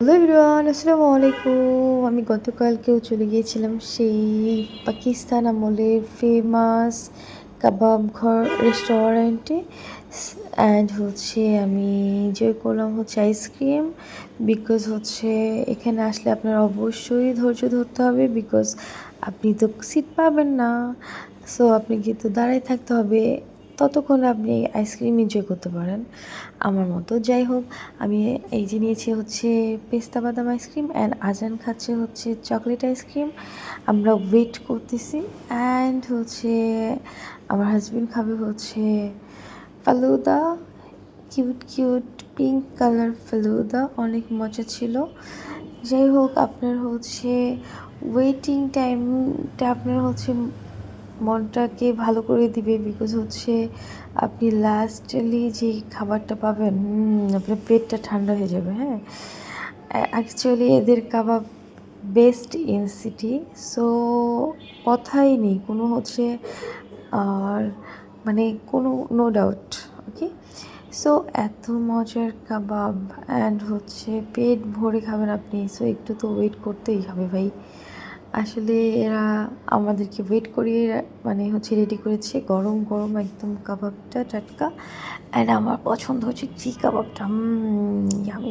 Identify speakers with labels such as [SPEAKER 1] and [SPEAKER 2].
[SPEAKER 1] Hello everyone, আসসালামু আলাইকুম। আমি গতকালকেও চলে গিয়েছিলাম সেই পাকিস্তান আমলের ফেমাস কাবাব ঘর রেস্টুরেন্টে। অ্যান্ড আমি এনজয় করলাম আইসক্রিম। বিকজ এখানে আসলে আপনার অবশ্যই ধৈর্য ধরতে হবে, বিকজ আপনি তো সিট পাবেন না। সো আপনি কিন্তু দাঁড়ায় থাকতে হবে, ততক্ষণ আপনি আইসক্রিম এনজয় করতে পারেন আমার মতো। যাই হোক, আমি এই যে নিয়েছি পেস্তা বাদাম আইসক্রিম, অ্যান্ড আজান খাচ্ছে চকলেট আইসক্রিম। আমরা ওয়েট করতেছি। অ্যান্ড আমার হাজবেন্ড খাবে falooda, cute cute pink colour falooda, অনেক মজা ছিল। যাই হোক, আপনার ওয়েটিং টাইমটা আপনার মনটাকে ভালো করে দিবে, বিকজ আপনি লাস্টলি যে খাবারটা পাবেন, আপনার পেটটা ঠান্ডা হয়ে যাবে। হ্যাঁ, অ্যাকচুয়ালি এদের কাবাব বেস্ট ইন সিটি। সো কথাই নেই কোনো আর মানে কোনো নো ডাউট। ওকে, সো এত মজার কাবাব, অ্যান্ড পেট ভরে খাবেন আপনি। সো একটু তো ওয়েট করতেই হবে ভাই। আসলে এরা আমাদেরকে ওয়েট করিয়ে রেডি করেছে, গরম গরম একদম কাবাবটা টাটকা। অ্যান্ড আমার পছন্দ ঘি কাবাবটা, ইয়ামি।